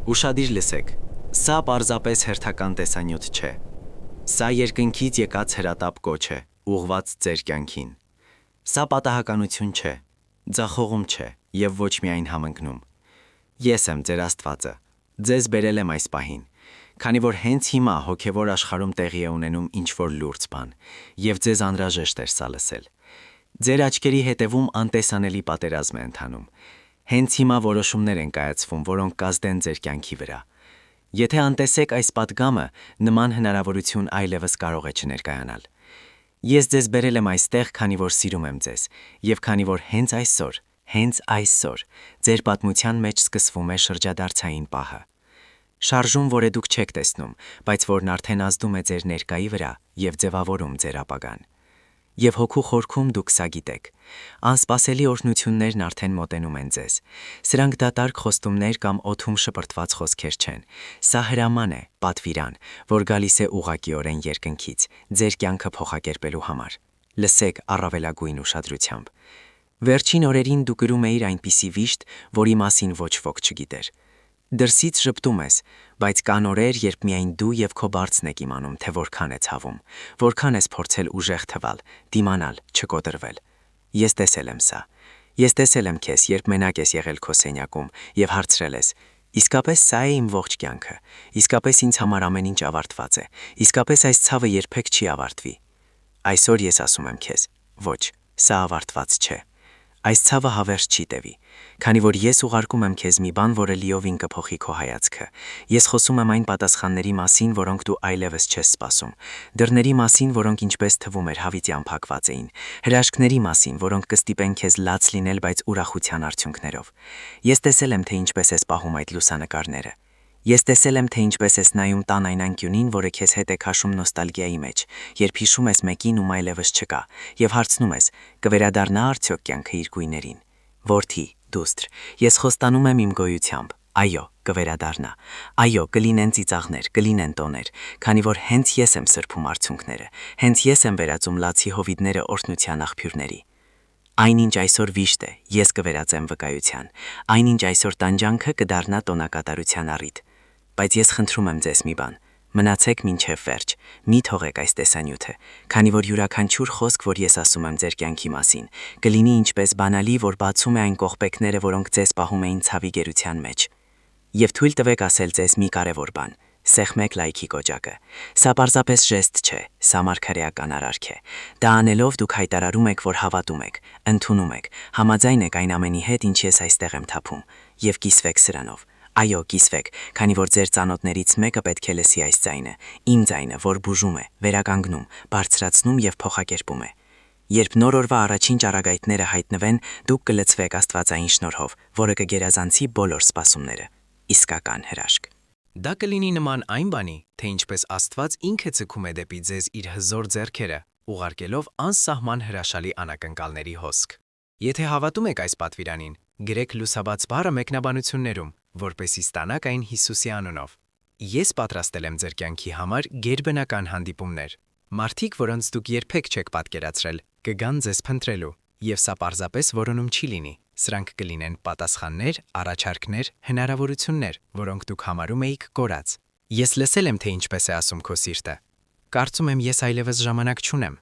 Ուշադիր լսեք, սա պարզապես հերթական տեսանյութ չէ։ Սա երկնքից եկած հրատապ կոչ է, ուղղված ձեր կյանքին։ Սա պատահականություն չէ, ձախողում չէ եւ ոչ միայն համընկնում։ Ես եմ ձեր Աստվածը, ձեզ բերել եմ այս պահին, քանի որ հենց հիմա հոգևոր աշխարհում տեղի է ունենում ինչ-որ լուրջ բան, եւ ձեզ անհրաժեշտ էր սա լսել։ Ձեր աչքերի հետևում անտեսանելի պատերազմ է ընթանում։ Հենց հիմա որոշումներ են կայացվում, որոնք կազդեն ձեր կյանքի վրա։ Եթե անտեսեք այս պատգամը, նման հնարավորություն այլևս կարող է չներկայանալ։ Ես ձեզ բերել եմ այստեղ, քանի որ սիրում եմ ձեզ, եւ քանի որ հենց այսօր, ձեր պատմության մեջ սկսվում է շրջադարձային պահը։ Շարժում, որը դուք չեք տեսնում, բայց որն արդեն ազդում է ձեր ներկայի վրա եւ ձևավորում ձեր ապագան։ Եվ հոգու խորքում դուք սա գիտեք։ Անսպասելի օրհնություններն արդեն մոտենում են ձեզ։ Սրանք դատարկ խոստումներ կամ օդում շպրտված խոսքեր չեն։ Սա հրաման է, պատվիրան, որ գալիս է ուղղակիորեն երկնքից, ձեր կյանքը փոխակերպելու համար։ Լսեք առավելագույն ուշադրությամբ։ Վերջին օրերին դու կրում էիր այնպիսի վիշտ, որի մասին ոչ ոք չգիտեր։ Դրսից ժպտում ես, բայց կան օրեր, երբ միայն դու եւ քո բարձն եք իմանում, թե որքան է ցավում, որքան ես փորձել ուժեղ թվալ, դիմանալ, չկոտրվել։ Ես տեսել եմ սա։ Ես տեսել եմ քեզ, երբ մենակ ես եղել քո սենյակում եւ հարցրել ես. իսկապես սա է իմ ողջ կյանքը, իսկապես ինձ համար ամեն ինչ ավարտված է, իսկապես այս ցավը երբեք չի ավարտվի։ Այսօր ես ասում եմ քեզ. ոչ, սա ավարտված չէ։ Այս ցավը հավերժ չի տևի, քանի որ ես ուղարկում եմ քեզ մի բան, որը լիովին կփոխի քո հայացքը։ Ես խոսում եմ այն պատասխանների մասին, որոնք դու այլևս չես սպասում, դռների մասին, որոնք ինչպես թվում էր հավիտյան փակված էին, հրաշքների մասին, որոնք կստիպեն քեզ լաց լինել, բայց ուրախության արդյունքներով։ Ես տեսել եմ, թե ինչպես ես պահում այդ լուսանկարները։ Ես տեսել եմ, թե ինչպես ես նայում տան այն անկյունին, որը քեզ հետ է քաշում նոստալգիայի մեջ, երբ հիշում ես մեկին, ում այլևս չկա, եւ հարցնում ես. կվերադառնա արդյոք կյանքը իր գույներին։ Որդի, դուստր, ես խոստանում եմ իմ գոյությամբ. այո, կվերադառնա։ Այո, կլինեն ծիծաղներ, կլինեն տոներ, քանի որ հենց ես եմ սրբում արդյունքները, հենց ես եմ վերածում լացի հովիդները օրհնության աղբյուրների։ Այնինչ այսօր վիշտ է, ես կվերածեմ վկայության։ Այնինչ այսօր տանջանքը կդառնա տոնակատարության առիթ։ Բայց ես խնդրում եմ ձեզ մի բան. մնացեք մինչև վերջ, մի թողեք այս տեսանյութը, քանի որ յուրաքանչյուր խոսք, որ ես ասում եմ ձեր կյանքի մասին, կլինի ինչպես բանալի, որ բացում է այն կողպեքները, որոնք ձեզ պահում էին ցավի գերության մեջ։ Եվ թույլ տվեք ասել ձեզ մի կարևոր բան. սեղմեք լայքի կոճակը։ Սա պարզապես ժեստ չէ, սա մարգարեական արարք է։ Դա անելով դուք հայտարարում եք, որ հավատում եք, ընդունում եք, համաձայն եք այն ամենի հետ, ինչ ես այստեղ եմ թափում, եւ կիսվեք սրանով։ Այո, կիսվեք, քանի որ ձեր ծանոթներից մեկը պետք է լսի այս ձայնը, իմ ձայնը, որ բուժում է, վերականգնում, բարձրացնում եւ փոխակերպում է։ Երբ նոր օրվա առաջին ճառագայթները հայտնվեն, դուք կլցվեք աստվածային շնորհով, որը կգերազանցի բոլոր սպասումները։ Իսկական հրաշք։ Դա կլինի նման այն բանի, թե ինչպես Աստված ինքը ցկում է դեպի ձեզ իր հզոր ձեռքերը, ուղարկելով անսահման հրաշալի անակնկալների հոսք։ Եթե հավատում եք այս պատվիրանին, գրեք լուսաբաց բառը մեկնաբանություններում, որպեսզի ստանաք այն Հիսուսի անունով։ Ես պատրաստել եմ ձեր կյանքի համար գերբնական հանդիպումներ։ Մարդիկ, որոնց դուք երբեք չեք պատկերացրել, կգան ձեզ փնտրելու, եւ սա պարզապես որոնում չի լինի։ Սրանք կլինեն պատասխաններ, առաջարկներ, հնարավորություններ, որոնք դուք համարում էիք կորած։ Ես լսել եմ, թե ինչպես է ասում քո սիրտը։ Կարծում եմ, ես այլևս ժամանակ չունեմ։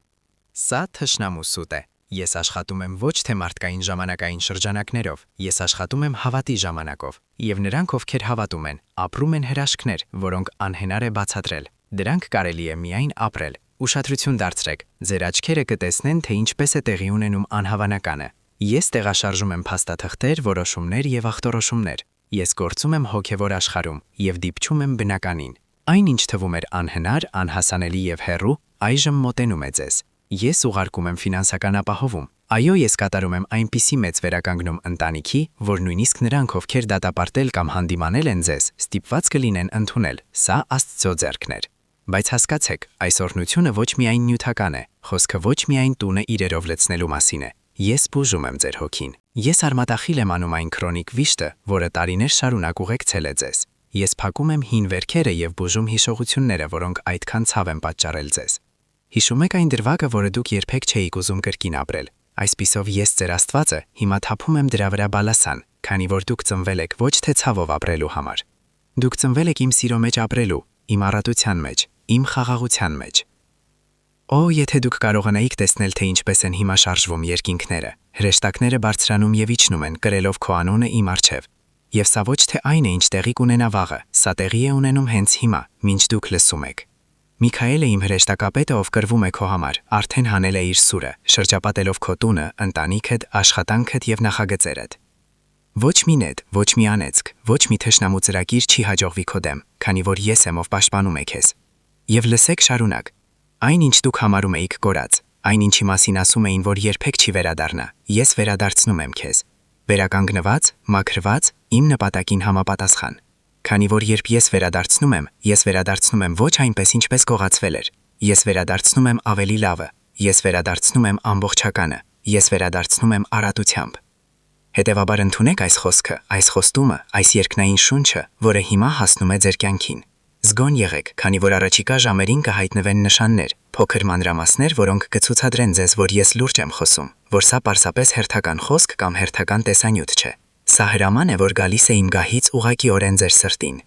Սա թշնամու սուտ է։ Ես աշխատում եմ ոչ թե մարդկային ժամանակային շրջանակներով, ես աշխատում եմ հավատի ժամանակով, եւ նրանք, ովքեր հավատում են, ապրում են հրաշքներ, որոնք անհնար է բացատրել։ Դրանք կարելի է միայն ապրել։ Ուշադրություն դարձրեք, ձեր աչքերը կտեսնեն, թե ինչպես է տեղի ունենում անհավանականը։ Ես տեղաշարժում եմ փաստաթղթեր, որոշումներ եւ ախտորոշումներ։ Ես գործում եմ հոգևոր աշխարհում եւ դիպչում եմ բնականին։ Այն ինչ թվում էր անհնար, անհասանելի եւ հեռու, այժմ մոտենում է ձեզ։ Ես ուղարկում եմ ֆինանսական ապահովում։ Այո, ես կատարում եմ այնպիսի մեծ վերականգնում ընտանիքի, որ նույնիսկ նրանք, ովքեր դատապարտել կամ հանդիմանել են ձեզ, ստիպված կլինեն ընդունել։ Սա Աստծո ձեռքն էր։ Բայց հասկացեք, այս օրհնությունը ոչ միայն նյութական է, խոսքը ոչ միայն տունը իրերով լցնելու մասին է։ Ես բուժում եմ ձեր հոգին։ Ես արմատախիլ եմ անում այն քրոնիկ վիշտը, որը տարիներ շարունակ ուղեկցել է ձեզ։ Ես փակում եմ հին վերքերը եւ բուժում հիշողությունները, որոնք այդքան ցավ են պատճառել ձեզ։ Հիշում եք այն դրվագը, որը դուք երբեք չէիք ուզում կրկին ապրել։ Այսպիսով ես ձեր Աստվածը հիմա թափում եմ դրա վրա բալասան, քանի որ դուք ծնվել եք ոչ թե ցավով ապրելու համար։ Դուք ծնվել եք իմ սիրո մեջ ապրելու, իմ առատության մեջ, իմ խաղաղության մեջ։ Օ, եթե դուք կարողանայիք տեսնել, թե ինչպես են հիմա շարժվում երկինքները, հրեշտակները բարձրանում եւ իջնում են, կրելով քո անունը իմ առջև։ Եվ սա ոչ թե այն է, ինչ տեղի կունենա վաղը, սա տեղի է ունենում հենց հիմա, մինչ դուք լսում եք։ Միքայելը իմ հրեշտակապետը, ով կռվում է քո համար, արդեն հանել է իր սուրը, շրջապատելով քո տունը, ընտանիքդ, աշխատանքդ եւ նախագծերդ։ Ոչ մի նետ, ոչ մի անեծք, ոչ մի թշնամու ծրագիր չի հաջողվի քո դեմ, քանի որ ես եմ, ով պաշտպանում է քեզ։ Եվ լսեք շարունակ։ Այն, ինչ դուք համարում էիք կորած, այն ինչի մասին ասում էին, որ երբեք չի վերադառնա, ես վերադարձնում եմ քեզ։ Վերականգնված, մաքրված, իմ նպատակին համապատասխան։ Քանի որ երբ ես վերադարձնում եմ ոչ այնպես, ինչպես կողացվել էր։ Ես վերադարձնում եմ ավելի լավը, ես վերադարձնում եմ ամբողջականը, ես վերադարձնում եմ առատությամբ։ Հետևաբար ընդունեք այս խոսքը, այս խոստումը, այս երկնային շունչը, որը հիմա հասնում է ձեր կյանքին։ Զգոն եղեք, քանի որ առաջիկա ժամերին կհայտնվեն նշաններ, փոքր մանրամասներ, որոնք կցուցադրեն ձեզ, որ ես լուրջ եմ խոսում, որ սա պարզապես հերթական խոսք կամ հերթական տեսանյութ չէ։ Սա հրաման է, որ գալիս է իմ գահից ուղղակիորեն ձեր սրտին։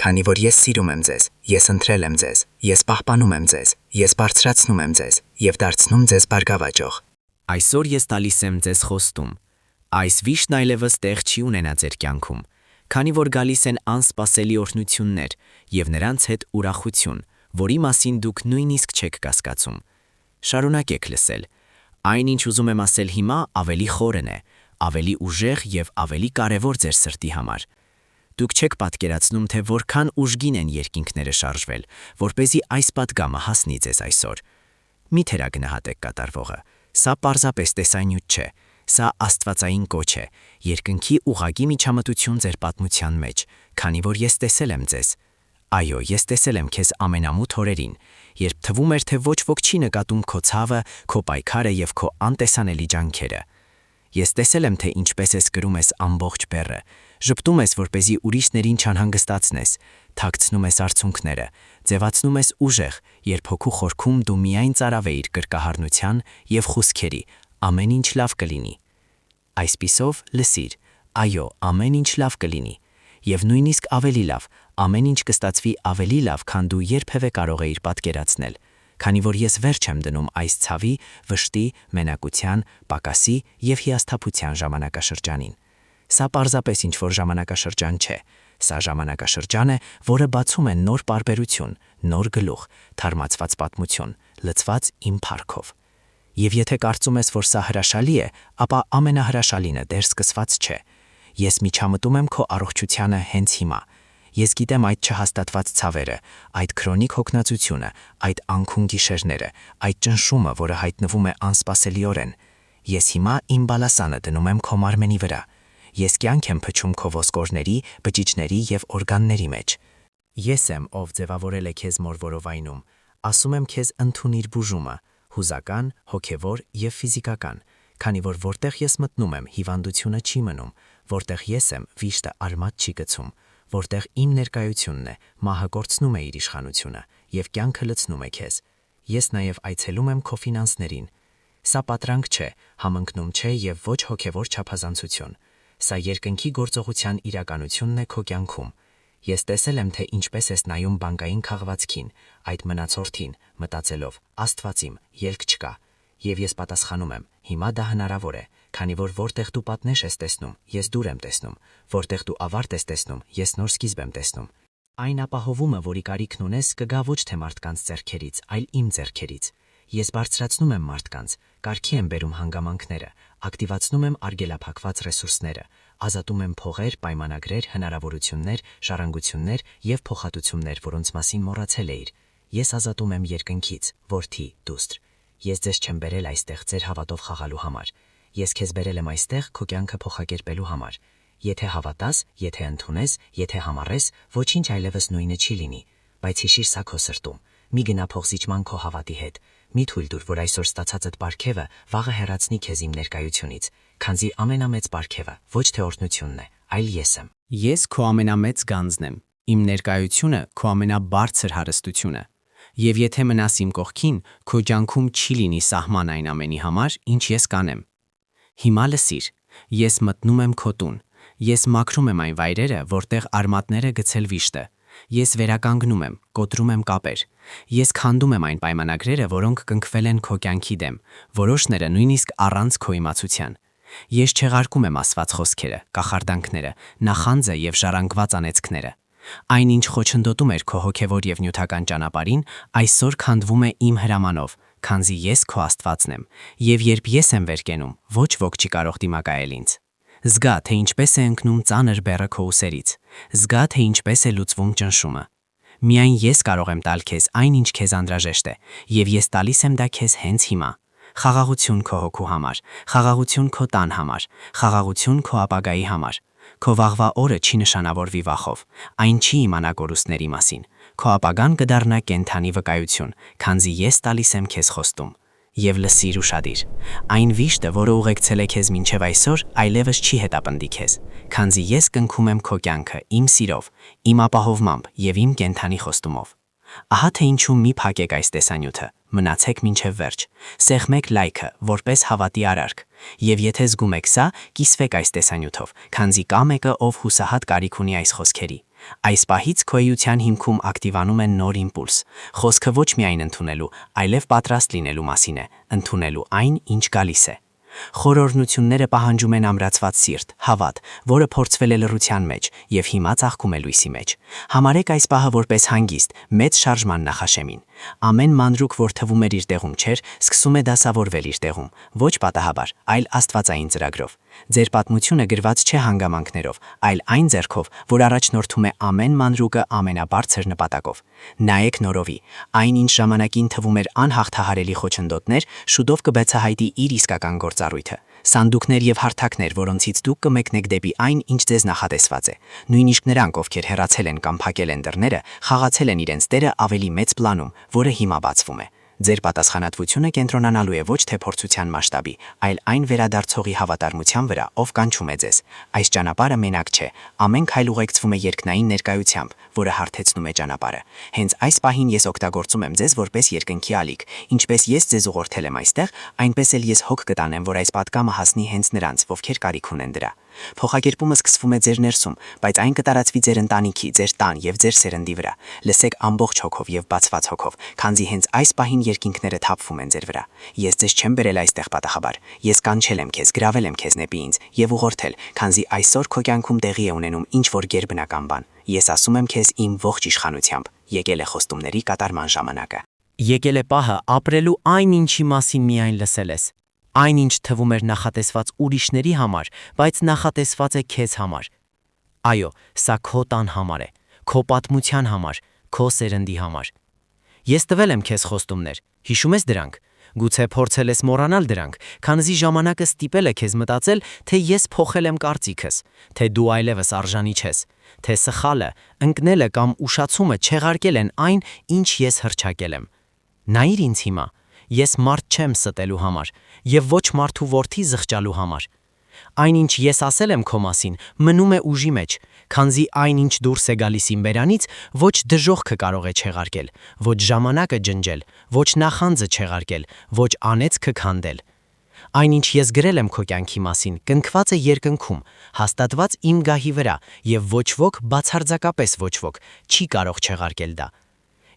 Քանի որ ես սիրում եմ ձեզ, ես ընտրել եմ ձեզ, ես պահպանում եմ ձեզ, ես բարձրացնում եմ ձեզ եւ դարձնում ձեզ բարգավաճող։ Այսօր ես տալիս եմ ձեզ խոստում։ Այս վիշտն այլևս տեղ չի ունենա ձեր կյանքում, քանի որ գալիս են անսպասելի օրհնություններ եւ նրանց հետ ուրախություն, որի մասին դուք նույնիսկ չեք կասկածում։ Շարունակեք լսել։ Այն, ինչ ուզում եմ ասել հիմա, ավելի խորն է, ավելի ուժեղ եւ ավելի կարեւոր ձեր սրտի համար։ Դուք չեք պատկերացնում, թե որքան ուժգին են երկինքները շարժվել, որպեսզի այս պատգամը հասնի ձեզ այսօր։ Մի թերագնահատեք կատարվողը։ Սա պարզապես տեսանյութ չէ, սա աստվածային կոչ է, երկնքի ուղղակի միջամտություն ձեր պատմության մեջ, քանի որ ես տեսել եմ ձեզ։ Այո, ես տեսել եմ քեզ ամենամութ օրերին, երբ թվում էր, թե ոչ ոք չի նկատում քո ցավը, քո պայքարը եւ քո անտեսանելի ջանքերը։ Ես տեսել եմ, թե ինչպես ես կրում ես ամբողջ բեռը, ժպտում ես, որպեսզի ուրիշներին չանհանգստացնես, թաքցնում ես արցունքները, ձևացնում ես ուժեղ, երբ հոգու խորքում դու միայն ծարավ էիր կրկահարնության եւ խուսքերի, ամեն ինչ լավ կլինի։ Այսպիսով լսիր, այո, ամեն ինչ լավ կլինի, եւ նույնիսկ ավելի լավ, ամեն ինչ կստացվի ավելի լավ, քան դու երբևէ կարող էիր պատկերացնել, քանի որ ես վերջ եմ դնում այս ցավի, վշտի, մենակության, պակասի եւ հիասթափության ժամանակաշրջանին։ Սա պարզապես ինչ-որ ժամանակաշրջան չէ, սա ժամանակաշրջան է, որը բացում է նոր պարբերություն, նոր գլուխ, թարմացված պատմություն, լցված իմ փառքով։ Եվ եթե կարծում ես, որ սա հրաշալի է, ապա ամենահրաշալինը դեռ սկսված չէ։ Ես միջամտում եմ քո առողջությանը հենց հիմա։ Ես գիտեմ այդ չհաստատված ցավերը, այդ քրոնիկ հոգնածությունը, այդ անքուն գիշերները, այդ ճնշումը, որը հայտնվում է անսպասելիորեն։ Ես հիմա իմ բալասանը դնում եմ քո մարմենի վրա։ Ես կյանք եմ փչում քո ոսկորների, բջիջների եւ օրգանների մեջ։ Ես եմ, ով ձևավորել է քեզ մորվորովայնում։ Ասում եմ քեզ ընդունիր բուժումը, հուզական, հոգևոր եւ ֆիզիկական, քանի որ որտեղ ես մտնում եմ, հիվանդությունը չի մնում, որտեղ ես եմ, վիշտը արմատ չի գցում, որտեղ իմ ներկայությունն է, մահը կորցնում է իր իշխանությունը եւ կյանքը լցնում է քեզ։ Ես նաեւ այցելում եմ քո ֆինանսներին։ Սա պատրանք չէ, համընկնում չէ եւ ոչ հոգևոր չափազանցություն։ Սա երկնքի գործողության իրականությունն է քո կյանքում։ Ես տեսել եմ, թե ինչպես ես նայում բանկային քաղվածքին, այդ մնացորդին, մտածելով. Աստված իմ, ելք չկա։ Եվ ես պատասխանում եմ. հիմա դա հնարավոր է, քանի որ որտեղ դու պատնեշ ես տեսնում, ես դուր եմ տեսնում, որտեղ դու ավարտ ես տեսնում, ես նոր սկիզբ եմ տեսնում։ Այն ապահովումը, որի կարիքն ունես, կգա ոչ թե մարդկանց ձեռքերից, այլ իմ ձեռքերից։ Ես բարձրացնում եմ մարդկանց, կարգի եմ բերում հանգամանքները, ակտիվացնում եմ արգելափակված ռեսուրսները, ազատում եմ փողեր, պայմանագրեր, հնարավորություններ, ժառանգություններ եւ փոխհատուցումներ, որոնց մասին մոռացել էիր։ Ես ազատում եմ երկնքից, որդի, դուստր։ Ես ձեզ չեմ բերել այստեղ ձեր հավատով խաղալու համար։ Ես քեզ բերել եմ այստեղ քո կյանքը փոխակերպելու համար։ Եթե հավատաս, եթե ընդունես, եթե համառես, ոչինչ այլևս նույնը չի լինի, բայց հիշիր սա քո սրտում։ Մի գնա փոխզիջման քո հավատի հետ։ Մի թույլ տուր, որ այսօր ստացածդ պարգևը վաղը հեռացնի քեզ իմ ներկայությունից, քանզի ամենամեծ պարգևը ոչ թե օրհնությունն է, այլ ես եմ։ Ես քո ամենամեծ գանձն եմ։ Իմ ներկայությունը քո ամենաբարձր հարստությունը։ Եվ եթե մնաս իմ կողքին, քո ջանքում չի լինի սահման այն ամենի համար, ինչ ես կանեմ։ Հիմա լսիր, ես մտնում եմ քո տուն, Ես մաքրում եմ այն վայրերը, որտեղ արմատները գցել վիշտը։ Ես վերականգնում եմ, կոտրում եմ կապեր։ Ես քանդում եմ այն պայմանագրերը, որոնք կնքվել են քո կյանքի դեմ, որոշները նույնիսկ առանց քո իմացության։ Ես չեղարկում եմ ասված խոսքերը, կախարդանքները, նախանձը եւ ժառանգված անեծքները։ Այնինչ խոչընդոտում էր քո հոգևոր եւ նյութական ճանապարհին, այսօր քանդվում է իմ հրամանով, քանզի ես քո Աստվածն եմ, եւ երբ ես եմ վեր կենում, ոչ ոք չի կարող դիմակայել ինձ։ Զգա, թե ինչպես է ընկնում ծանր բեռը քո ուսերից։ Զգա, թե ինչպես է լուծվում ճնշումը։ Միայն ես կարող եմ տալ քեզ այն, ինչ քեզ անհրաժեշտ է, եւ ես տալիս եմ դա քեզ հենց հիմա։ Խաղաղություն քո հոգու համար, խաղաղություն քո տան համար, խաղաղություն քո ապագայի համար։ Քո վաղվա օրը չի նշանավորվի վախով, այն չի իմանա կորուստների մասին։ Քո ապագան կդառնա կենթանի վկայություն, քանզի ես տալիս եմ քեզ խոստում։ Եվ լսիր ուշադիր։ Այն վիշտը, որը ուղեկցել է քեզ մինչև այսօր, այլևս չի հետապնդի քեզ, քանզի ես կնքում եմ քո կյանքը իմ սիրով, իմ ապահովմամբ եւ իմ կենթանի խոստումով։ Ահա թե ինչու մի փակեք այս տեսանյութը, մնացեք մինչև վերջ, սեղմեք լայքը, որպես հավատի արարք, եւ եթե զգում եք սա, կիսվեք այս տեսանյութով, քանզի կա մեկը, ով հուսահատ կարիք ունի այս խոսքերի։ Այս պահից քո էության հիմքում ակտիվանում է նոր իմպուլս։ Խոսքը ոչ միայն ընդունելու, այլև պատրաստ լինելու մասին է, ընդունելու այն, ինչ գալիս է։ Խորհրդությունները պահանջում են ամրացված սիրտ, հավատ, որը փորձվել է լռության մեջ եւ հիմա ծաղկում է լույսի մեջ։ Համարեք այս պահը որպես հանգիստ, մեծ շարժման նախաշեմին։ Ամեն մանրուք, որ թվում էր իր տեղում չէր, սկսում է դասավորվել իր տեղում, ոչ պատահաբար, այլ աստվածային ծրագրով։ Ձեր պատմությունը գրված չէ հանգամանքներով, այլ այն ձեռքով, որ առաջնորդում է ամեն մանրուկը ամենաբարձր նպատակով։ Նայեք նորովի, այն ինչ ժամանակին թվում էր անհաղթահարելի խոչընդոտներ, շուտով կբացահայտի իր իսկական գործառույթը։ Սանդուկներ եւ հարթակներ, որոնցից դուք կմեկնեք դեպի այն, ինչ ձեզ նախատեսված է։ Նույնիսկ նրանք, ովքեր հեռացել են կամ փակել են դռները, խաղացել են իրենց տերը ավելի մեծ պլանում, որը հիմա բացվում է։ Ձեր պատասխանատվությունը կենտրոնանալու է ոչ թե փորձության մասշտաբի, այլ այն վերադարձողի հավատարմության վրա, ով կանչում է ձեզ։ Այս ճանապարհը մենակ չէ, ամեն քայլ ուղեկցվում է երկնային ներկայությամբ, որը հարթեցնում է ճանապարհը։ Հենց այս պահին ես օգտագործում եմ ձեզ որպես երկնքի ալիք, ինչպես ես ձեզ ուղղորդել եմ այստեղ, այնպես էլ ես հոգ կտանեմ, որ այս պատգամը հասնի հենց նրանց, ովքեր կարիք ունեն դրա։ Փոխակերպումը սկսվում է ձեր ներսում, բայց այն կտարածվի ձեր ընտանիքի, ձեր տան եւ ձեր սերնդի վրա։ Լսեք ամբողջ հոգով եւ բացված հոգով, քանզի հենց այս պահին երկինքները թափվում են ձեր վրա։ Ես ձեզ չեմ բերել այստեղ պատահաբար։ Ես կանչել եմ քեզ, գրավել եմ քեզ նեպի ինձ եւ ուղղորդել, քանզի այսօր քո կյանքում տեղի է ունենում ինչ որ գերբնական բան։ Ես ասում եմ քեզ իմ ողջ իշխանությամբ, եկել է խոստումների կատարման ժամանակը։ Եկել է պահը ապրելու այն, ինչի մասին միայն լսել ես։ Այն, ինչ թվում էր նախատեսված ուրիշների համար, բայց նախատեսված է քեզ համար։ Այո, սա քո տան համար է, քո պատմության համար, քո սերնդի համար։ Ես տվել եմ քեզ խոստումներ, հիշում ես դրանք։ Գուցե փորձել ես մոռանալ դրանք, քանզի ժամանակը ստիպել է քեզ մտածել, թե ես փոխել եմ կարծիքս, թե դու այլևս արժանի չես, թե սխալը, ընկնելը կամ ուշացումը չեղարկել են այն, ինչ ես հռչակել եմ։ Նայիր ինձ հիմա։ Ես մարդ չեմ ստելու համար եւ ոչ մարդու որդի զղջալու համար։ Այն ինչ ես ասել եմ քո մասին, մնում է ուժի մեջ, քանզի այն ինչ դուրս է գալիս իմ բերանից, ոչ դժոխքը կարող է չեղարկել, ոչ ժամանակը ջնջել, ոչ նախանձը չեղարկել, ոչ անեծքը քանդել։ Այն ինչ ես գրել եմ քո կյանքի մասին, կնքված է երկնքում, հաստատված իմ գահի վրա, եւ ոչ ոք, բացարձակապես ոչ ոք, չի կարող չեղարկել դա։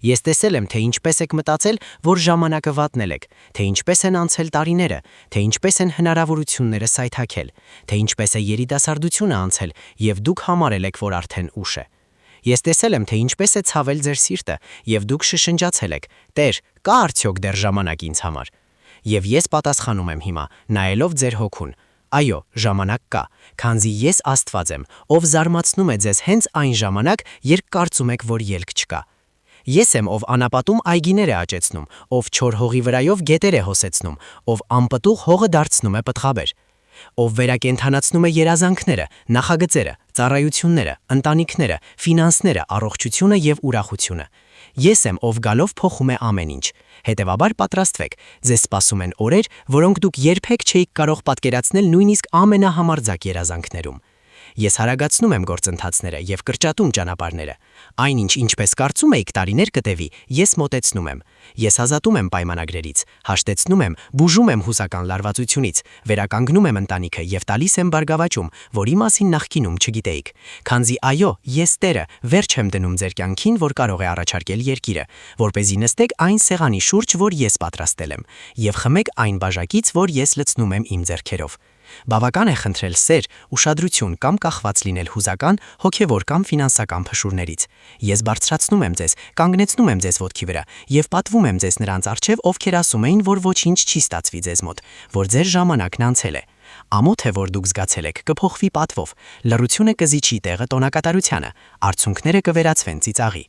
Ես տեսել եմ, թե ինչպես եք մտածել, որ ժամանակը վատնել եք, թե ինչպես են անցել տարիները, թե ինչպես են հնարավորությունները սայթաքել, թե ինչպես է երիտասարդությունը անցել, եւ դուք համարել եք, որ արդեն ուշ է։ Ես տեսել եմ, թե ինչպես է ցավել ձեր սիրտը, եւ դուք շշնջացել եք. «Տեր, կա արդյոք դեռ ժամանակ ինձ համար»։ Եվ ես պատասխանում եմ հիմա, նայելով ձեր հոգուն. այո, ժամանակ կա, քանզի ես Աստված եմ, ով զարմացնում է ձեզ հենց այն ժամանակ, երբ կարծում եք, որ ելք չկա։ Ես եմ, ով անապատում այգիներ է աճեցնում, ով չոր հողի վրայով գետեր է հոսեցնում, ով անպտուղ հողը դարձնում է պտղաբեր, ով վերակենդանացնում է երազանքները, նախագծերը, ծառայությունները, ընտանիքները, ֆինանսները, առողջությունը եւ ուրախությունը։ Ես եմ, ով գալով փոխում է ամեն ինչ։ Հետևաբար պատրաստվեք, ձեզ սպասում են օրեր, որոնք դուք երբեք չէիք կարող պատկերացնել նույնիսկ ամենահամարձակ երազանքներում։ Ես հարագացնում եմ գործընթացները եւ կրճատում ճանապարհները։ Այնինչ ինչպես կարծում էիք տարիներ կտևի, ես մոտեցնում եմ։ Ես ազատում եմ պայմանագրերից, հաշտեցնում եմ, բուժում եմ հուսական լարվածությունից, վերականգնում եմ ընտանիքը եւ տալիս եմ բարգավաճում, որի մասին նախկինում չգիտեիք։ Քանզի այո, ես Տերը, վերջ եմ դնում ձեր կյանքին, որ կարող է առաջարկել երկիրը, որպեսզի նստեք այն սեղանի շուրջ, որ ես պատրաստել եմ, եւ խմեք այն բաժակից, որ ես լցնում եմ իմ ձեռքերով։ Բավական է խնդրել սեր, ուշադրություն կամ կախված լինել հուզական, հոգևոր կամ ֆինանսական փշուրներից։ Ես բարձրացնում եմ ձեզ, կանգնեցնում եմ ձեզ ոտքի վրա եւ պատվում եմ ձեզ նրանց առջեւ, ովքեր ասում էին, որ ոչինչ չի ստացվի ձեզ մոտ, որ ձեր ժամանակն անցել է։ Ամոթ է, որ դուք զգացել եք, կփոխվի պատվով, լռությունը կզիջի տեղը տոնակատարությանը, արցունքները կվերածվեն ծիծաղի։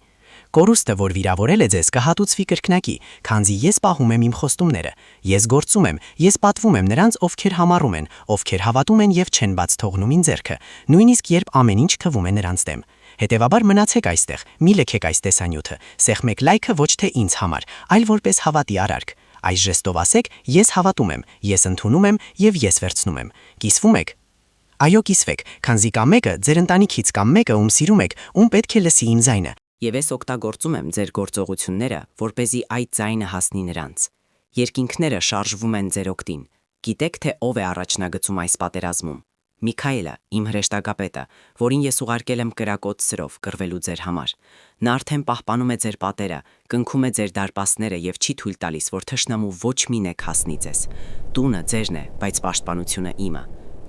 Կորուստը, որ վիրավորել է ձեզ, կհատուցվի կրկնակի, քանզի ես պահում եմ իմ խոստումները, ես գործում եմ, ես պատվում եմ նրանց, ովքեր համառում են, ովքեր հավատում են եւ չեն բաց թողնում ինձ ձեռքը, նույնիսկ երբ ամեն ինչ քվում է նրանց դեմ։ Հետևաբար մնացեք այստեղ, մի լքեք այս տեսանյութը, սեղմեք լայքը ոչ թե ինձ համար, այլ որպես հավատի արարք։ Այս ժեստով ասեք, ես հավատում եմ, ես ընդունում եմ եւ ես վերցնում եմ։ Կիսվում եք։ Այո, կիսվեք, քանզի կամ մեկը ձեր ընտանիքից կամ մեկը, ում սիրում եք, ում պետք է լսի իմ ձայնը։ Եվ ես օգտագործում եմ ձեր գործողությունները, որպեսզի այդ ձայնը հասնի նրանց։ Երկինքները շարժվում են ձեր օգտին։ Գիտեք, թե ով է առաջնագծում այս պատերազմում։ Միքայելը, իմ հրեշտակապետը, որին ես ուղարկել եմ կրակոտ սրով կռվելու ձեր համար։ Նա արդեն պահպանում է ձեր պատերը, կնքում է ձեր դարպասները եւ չի թույլ տալիս, որ թշնամու ոչ մի նեք հասնի ձեզ։ Տունը ձերն է, բայց պաշտպանությունը իմը։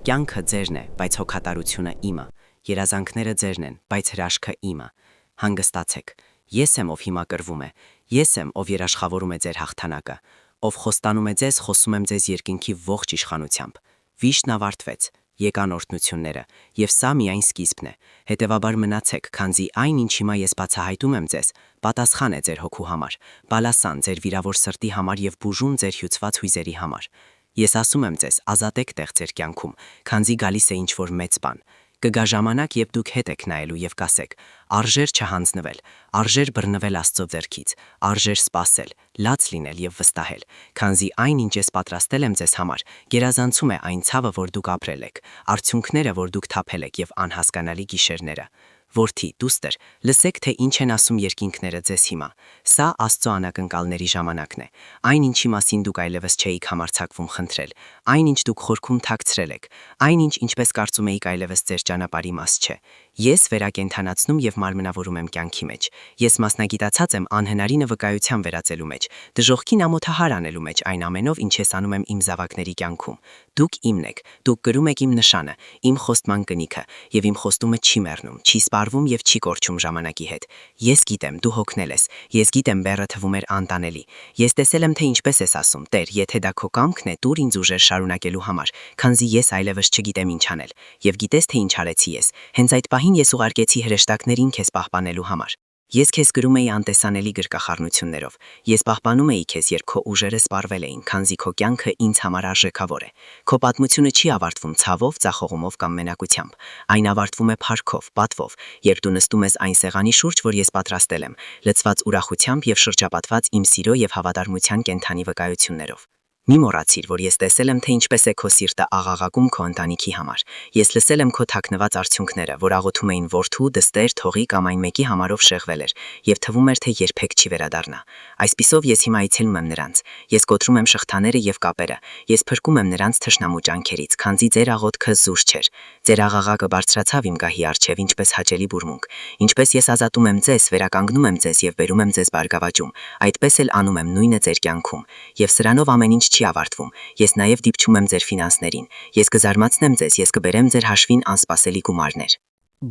Կյանքը ձերն է, բայց հոգատարությունը իմը։ Երազանքները ձերն են, բայց հրաշքը իմը։ Հանգստացեք։ Ես եմ, ով հիմա կռվում է։ Ես եմ, ով երաշխավորում է ձեր հաղթանակը։ Ով խոստանում է ձեզ, խոսում եմ ձեզ երկինքի ողջ իշխանությամբ։ Վիշտն ավարտվեց, եկան օրհնությունները, եւ սա միայն սկիզբն է։ Հետևաբար մնացեք, քանզի այն, ինչ հիմա ես բացահայտում եմ ձեզ, պատասխան է ձեր հոգու համար, բալասան ձեր վիրավոր սրտի համար եւ բուժում ձեր հյուծված հույզերի համար։ Ես ասում եմ ձեզ, ազատեք տեղ ձեր կյանքում, քանզի գալիս է ինչ-որ մեծ բան։ Կգա ժամանակ, երբ դուք հետ եք նայելու եւ կասեք. արժեր չհանձնվել, արժեր բռնվել Աստծո ձեռքից, արժեր սпасել, լաց լինել եւ վստահել, քանզի այն, ինչ ես պատրաստել եմ ձեզ համար, գերազանցում է այն ցավը, որ դուք ապրել եք, արդյունքները, որ դուք թափել եք եւ անհասկանալի գիշերները։ Որդի, դուստր, լսեք, թե ինչ են ասում երկինքները ձեզ հիմա։ Սա Աստծո անակնկալների ժամանակն է։ Այն, ինչի մասին դուք այլևս չէիք համարձակվում խնդրել, այն, ինչ դուք խորքում թաքցրել եք, այն, ինչպես կարծում էիք այլևս ձեր ճանապարհի մաս չէ։ Ես վերակենդանացնում եւ մարմնավորում եմ կյանքի մեջ։ Ես մասնագիտացած եմ անհնարինը վկայության վերածելու մեջ, դժողքին ամոթահար անելու մեջ այն ամենով, ինչ ես անում եմ իմ զավակների կյանքում։ Դուք իմն եք, դուք կրում եք իմ նշանը, իմ խոստման կնիքը, եւ իմ խոստումը չի մեռնում, չի սպառվում եւ չի կորչում ժամանակի հետ։ Ես գիտեմ, դու հոգնել ես, ես գիտեմ, բեռը թվում էր անտանելի։ Ես տեսել եմ, թե ինչպես ես ասում, Տեր, եթե դա քո կամքն է, տուր ինձ ուժեր շարունակելու համար, քանզի ես այլևս չգիտեմ ինչ անել։ Եվ գիտես, թե ինչ արեցի ես։ Հենց այդ պահին ես ուղարկեցի հրեշտակներին քեզ պահպանելու համար։ Ես քեզ գրում էի անտեսանելի գրկախառնություններով։ Ես պահպանում էի քեզ, երբ քո ուժերը սպառվել էին, քանզի քո կյանքը ինձ համար արժեքավոր է։ Քո պատմությունը չի ավարտվում ցավով, ձախողումով կամ մենակությամբ։ Այն ավարտվում է փառքով, պատվով, երբ դու նստում ես այն սեղանի շուրջ, որ ես պատրաստել եմ, լցված ուրախությամբ եւ շրջապատված իմ սիրո եւ հավատարմության կենթանի վկայություններով։ Մի մոռացիր, որ ես տեսել եմ, թե ինչպես է քո սիրտը աղաղակում քո ընտանիքի համար։ Ես լսել եմ քո թաքնված արդյունքները, որ աղոթում էին որդու, դստեր, թողի կամ այն մեկի համարով շեղվել էր, եւ թվում էր, թե երբեք չի վերադառնա։ Այսպիսով ես հիմա այցելում եմ նրանց։ Ես կոտրում եմ շղթաները եւ կապերը։ Ես փրկում եմ նրանց թշնամու ջանքերից, քանզի ձեր աղոթքը զուր չէր։ Ձեր աղաղակը բարձրացավ իմ գահի առջև, ինչպես հաճելի բուրմունք։ Ինչպես ես ազատում եմ ձեզ, վերականգնում եմ ձեզ եւ բերում եմ ձեզ բարգավաճում, այդպես էլ անում եմ նույնը ձեր կյանքում։ Եվ սրանով ամեն ինչ չի ավարտվում։ Ես նաև դիպչում եմ ձեր ֆինանսներին։ Ես կզարմացնեմ ձեզ, ես կբերեմ ձեր հաշվին անսպասելի գումարներ։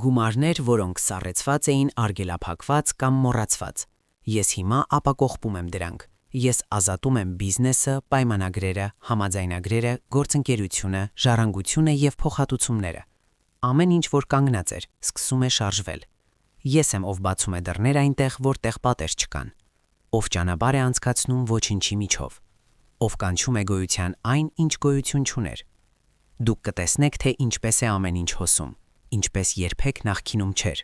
Գումարներ, որոնք սառեցված էին, արգելափակված կամ մոռացված։ Ես հիմա ապակողպում եմ դրանք։ Ես ազատում եմ բիզնեսը, պայմանագրերը, համաձայնագրերը, գործընկերությունը, ժառանգությունը եւ փոխհատուցումները։ Ամեն ինչ, որ կանգնած էր, սկսում է շարժվել։ Ես եմ, ով բացում է դռներ այնտեղ, որտեղ պատեր չկան։ Ով ճանապարհ է անցկացնում ոչինչի միջով։ Ով կանչում է գոյության այն, ինչ գոյություն չուներ։ Դուք կտեսնեք, թե ինչպես է ամեն ինչ հոսում, ինչպես երբեք նախկինում չէր։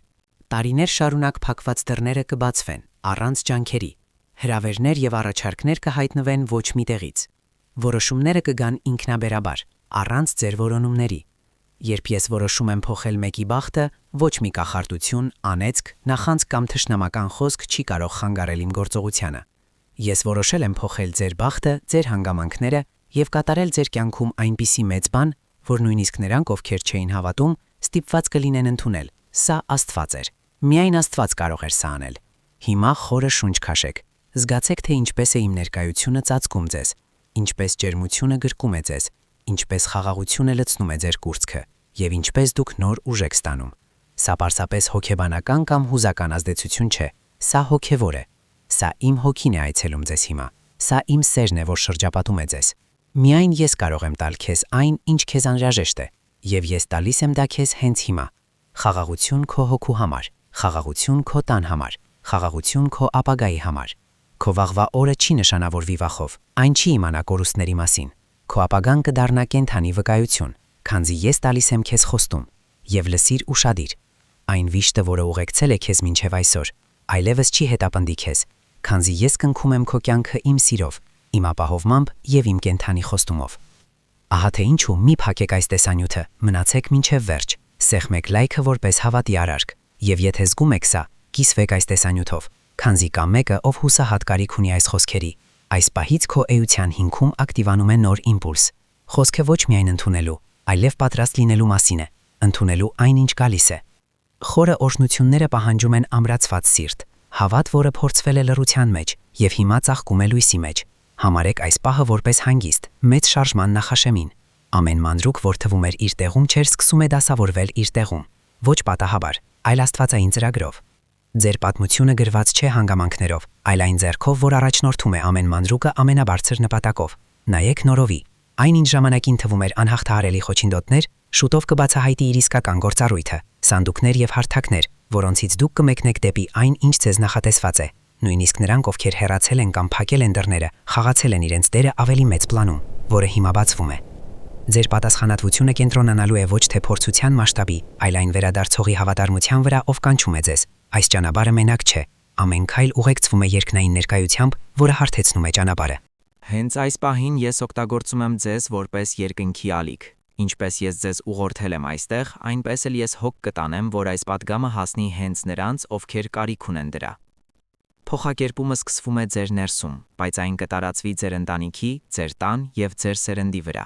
Տարիներ շարունակ փակված դռները կբացվեն, առանց ջանքերի։ Հրավերներ եւ առաջարկներ կհայտնվեն ոչ մի տեղից։ Որոշումները կգան ինքնաբերաբար, առանց ձեր որոնումների։ Երբ ես որոշում եմ փոխել մեկի բախտը, ոչ մի կախարդություն, անեծք, նախանձ կամ թշնամական խոսք չի կարող խանգարել իմ գործողությանը։ Ես որոշել եմ փոխել ձեր բախտը, ձեր հանգամանքները եւ կատարել ձեր կյանքում այնպիսի մեծ բան, որ նույնիսկ նրանք, ովքեր չէին հավատում, ստիպված կլինեն ընդունել։ Սա Աստված էր։ Միայն Աստված կարող էր սա անել։ Հիմա խորը շունչ քաշեք։ Զգացեք, թե ինչպես է իմ ներկայությունը ծածկում ձեզ, ինչպես ջերմությունը գրկում է ձեզ, ինչպես խաղաղությունը լցնում է ձեր կուրծքը եւ ինչպես դուք նոր ուժ եք ստանում։ Սա պարզապես հոգեբանական կամ հուզական ազդեցություն չէ, սա հոգեվոր է։ Սա իմ հոգին է այցելում ձեզ հիմա։ Սա իմ սերն է, որ շրջապատում է ձեզ։ Միայն ես կարող եմ տալ քեզ այն, ինչ քեզ անհրաժեշտ է, եւ ես տալիս եմ դա քեզ հենց հիմա։ Խաղաղություն քո հոգու համար, խաղաղություն քո տան համար, խաղաղություն քո ապագայի համար։ Քո վաղվա օրը չի նշանավորվի վախով, այն չի իմանա կորուստների մասին։ Քո ապագան կդառնա կենթանի վկայություն, քանզի ես տալիս եմ քեզ խոստում, եւ լսիր ուշադիր։ Այն վիշտը, որը ուղեկցել է քեզ մինչև այսօր, այլևս չի հետապնդի քեզ, քանզի ես կնքում եմ քո կյանքը իմ սիրով, իմ ապահովմամբ եւ իմ կենթանի խոստումով։ Ահա թե ինչու մի փակեք այս տեսանյութը, մնացեք մինչև վերջ, սեղմեք լայքը որպես հավատի արարք, եւ եթե զգում եք սա, կիսվեք այս տեսանյութով, քանզի կա մեկը, ով հուսահատ կարիք ունի այս խոսքերի։ Այս պահից քո էության հիմքում ակտիվանում է նոր իմպուլս։ Խոսքը ոչ միայն ընդունելու, այլև պատրաստ լինելու մասին է, ընդունելու այն, ինչ գալիս է։ Խորը օրհնությունները պահանջում են ամրացված սիրտ, հավատ, որը փորձվել է լռության մեջ եւ հիմա ծաղկում է լույսի մեջ։ Համարեք այս պահը որպես հանգիստ, մեծ շարժման նախաշեմին։ Ամեն մանրուք, որ թվում էր իր տեղում, չէր սկսում է դասավորվել իր տեղում, ոչ պատահաբար, այլ աստվածային ծրագրով։ Ձեր պատմությունը գրված չէ հանգամանքներով, այլ այն ձեռքով, որ առաջնորդում է ամեն մանրուկը ամենաբարձր նպատակով։ Նայեք նորովի։ Այնինչ ժամանակին թվում էր անհաղթահարելի խոչընդոտներ, շուտով կբացահայտի իր իսկական գործառույթը, սանդուկներ եւ հարթակներ, որոնցից դուք կմեկնեք դեպի այն, ինչ ձեզ նախատեսված է։ Նույնիսկ նրանք, ովքեր հեռացել են կամ փակել են դռները, խաղացել են իրենց դերը ավելի մեծ պլանում, որը հիմա բացվում է։ Ձեր պատասխանատվությունը կենտրոնանալու է ոչ թե փորձության մասշտաբի, այլ այն վերադարձողի հավատարմության վրա, ով կանչում է ձեզ։ Այս ճանապարհը մենակ չէ։ Ամեն քայլ ուղեկցվում է երկնային ներկայությամբ, որը հարթեցնում է ճանապարհը։ Հենց այս պահին ես օգտագործում եմ ձեզ որպես երկնքի ալիք։ Ինչպես ես ձեզ ուղղորդել եմ այստեղ, այնպես էլ ես հոգ կտանեմ, որ այս պատգամը հասնի հենց նրանց, ովքեր կարիք ունեն դրա։ Փոխակերպումը սկսվում է ձեր ներսում, բայց այն կտարածվի ձեր ընտանիքի, ձեր տան եւ ձեր սերնդի վրա։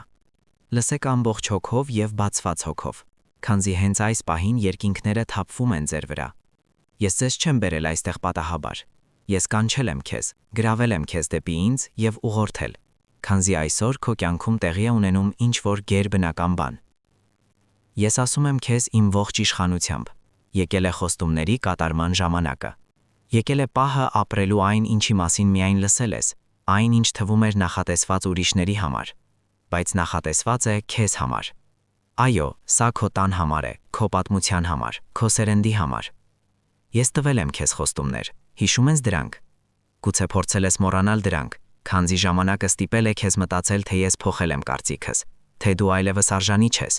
Լսեք ամբողջ հոգով եւ բացված հոգով, քանզի հենց այս պահին երկինքները թափվում են ձեր վրա։ Ես ձեզ չեմ բերել այստեղ պատահաբար։ Ես կանչել եմ քեզ, գրավել եմ քեզ դեպի ինձ եւ ուղղորդել, քանզի այսօր քո կյանքում տեղի է ունենում ինչ-որ գերբնական բան։ Ես ասում եմ քեզ իմ ողջ իշխանությամբ, եկել է խոստումների կատարման ժամանակը։ Եկել է պահը ապրելու այն, ինչի մասին միայն լսել ես, այն, ինչ թվում էր նախատեսված ուրիշների համար, բայց նախատեսված է քեզ համար։ Այո, սա քո տան համար է, քո պատմության համար, քո սերնդի համար։ Ես տվել եմ քեզ խոստումներ, հիշում ես դրանք։ Գուցե փորձել ես մոռանալ դրանք, քանզի ժամանակը ստիպել է քեզ մտածել, թե ես փոխել եմ կարծիքս, թե դու այլևս արժանի չես,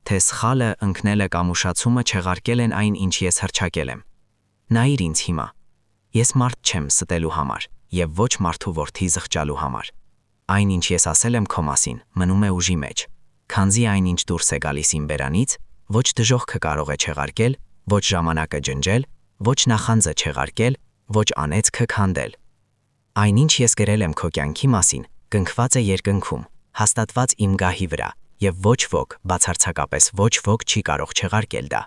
թե սխալը, ընկնելը կամ ուշացումը չեղարկել են այն, ինչ ես հռչակել եմ։ Նայիր ինձ հիմա։ Ես մարդ չեմ ստելու համար եւ ոչ մարդու որդի զղջալու համար։ Այն, ինչ ես ասել եմ քո մասին, մնում է ուժի մեջ, քանզի այն, ինչ դուրս է գալիս իմ բերանից, ոչ դժոխքը կարող է չեղարկել, ոչ ժամանակը ջնջել, ոչ նախանձը չեղարկել, ոչ անեծքը քանդել։ Այնինչ ես գրել եմ քո կյանքի մասին, կնքված է երկնքում, հաստատված իմ գահի վրա, եւ ոչ ոք, բացարձակապես ոչ ոք չի կարող չեղարկել դա։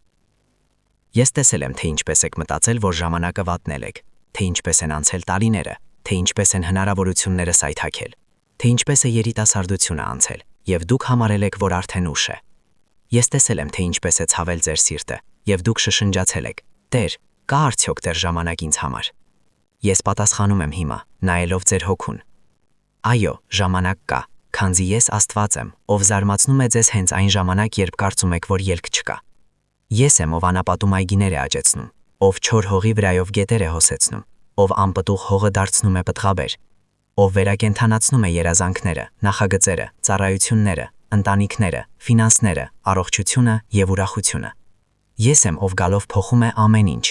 Ես տեսել եմ, թե ինչպես եք մտածել, որ ժամանակը վատնել եք, թե ինչպես են անցել տարիները, թե ինչպես են հնարավորությունները սայթաքել, թե ինչպես է երիտասարդությունը անցել, եւ դուք համարել եք, որ արդեն ուշ է։ Ես տեսել եմ, թե ինչպես է ցավել ձեր սիրտը, եւ դուք շշնջացել եք. «Տեր, կա արդյոք դեռ ժամանակ ինձ համար»։ Ես պատասխանում եմ հիմա, նայելով ձեր հոգուն։ Այո, ժամանակ կա, քանզի ես Աստված եմ, ով զարմացնում է ձեզ հենց այն ժամանակ, երբ կարծում եք, որ ելք չկա։ Ես եմ, ով անապատում այգիներ է աճեցնում, ով չոր հողի վրայով գետեր է հոսեցնում, ով անպտուղ հողը դարձնում է պտղաբեր, ով վերակենդանացնում է երազանքները, նախագծերը, ծառայությունները, ընտանիքները, ֆինանսները, առողջությունը եւ ուրախությունը։ Ես եմ, ով գալով փոխում է ամեն ինչ։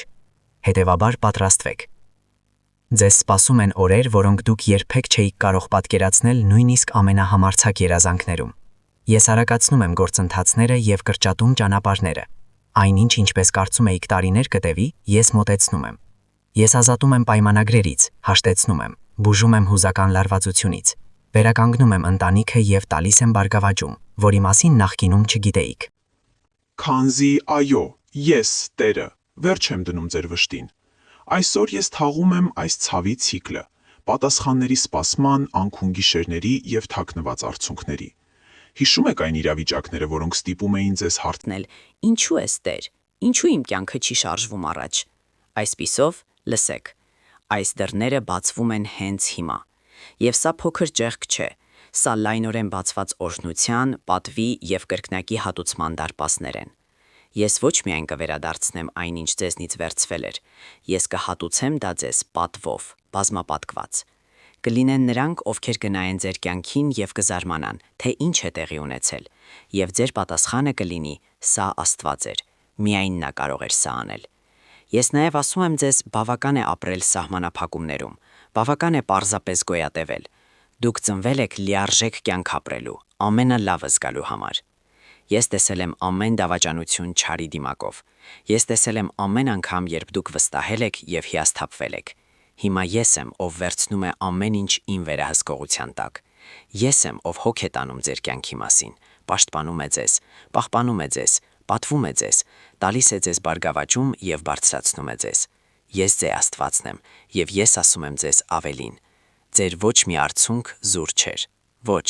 Հետևաբար պատրաստվեք։ Ձեզ սպասում են օրեր, որոնք դուք երբեք չէիք կարող պատկերացնել նույնիսկ ամենահամարձակ երազանքներում։ Ես արագացնում եմ գործընթացները եւ կրճատում ճանապարհները։ Այնինչ, ինչպես կարծում էիք տարիներ կտևի, ես մոտեցնում եմ։ Ես ազատում եմ պայմանագրերից, հաշտեցնում եմ, բուժում եմ հուզական լարվածությունից, վերականգնում եմ ընտանիքը եւ տալիս եմ բարգավաճում, որի մասին նախկինում չգիտեիք։ Քանզի այո, ես Տերը, վերջ եմ դնում ձեր վշտին։ Այսօր ես թաղում եմ այս ցավի ցիկլը, պատասխանների սպասման, անքուն գիշերների եւ թաքնված արցունքների։ Հիշում եք այն իրավիճակները, որոնք ստիպում էին ձեզ Նել, ինչու ես Տեր, ինչու իմ կյանքը չի շարժվում առաջ։ Այսպիսով, լսեք, այս դռները բացվում են հենց հիմա։ Եվ սա փոքր ճեղք չէ, սա լայնորեն բացված օրհնության, պատվի եւ կրկնակի հատուցման դարպասներ են։ Ես ոչ միայն կվերադարձնեմ այն, ինչ ձեզնից վերցվել էր, ես կհատուցեմ դա ձեզ պատվով, բազմապատկված։ Կլինեն նրանք, ովքեր կնայեն ձեր կյանքին եւ կզարմանան, թե ինչ է տեղի ունեցել, եւ ձեր պատասխանը կլինի՝ սա Աստված էր, միայն նա կարող էր սա անել։ Ես նաեւ ասում եմ ձեզ, բավական է ապրել սահմանափակումներում, բավական է պարզապես գոյատևել։ Դուք ծնվել եք լիարժեք կյանք ապրելու, ամենալավը զգալու համար։ Ես տեսել եմ ամեն դավաճանություն չարի դիմակով։ Ես տեսել եմ ամեն անգամ, երբ դուք վստահել եք եւ հիասթափվել եք։ Հիմա ես եմ, ով վերցնում է ամեն ինչ իմ վերահսկողության տակ։ Ես եմ, ով հոգ է տանում ձեր կյանքի մասին, պաշտպանում է ձեզ, պահպանում է ձեզ, պատվում է ձեզ, տալիս է ձեզ բարգավաճում եւ բարձրացնում է ձեզ։ Ես ձեր Աստվածն եմ եւ ես ասում եմ ձեզ ավելին։ Ձեր ոչ մի արցունք զուր չէր։ Ոչ,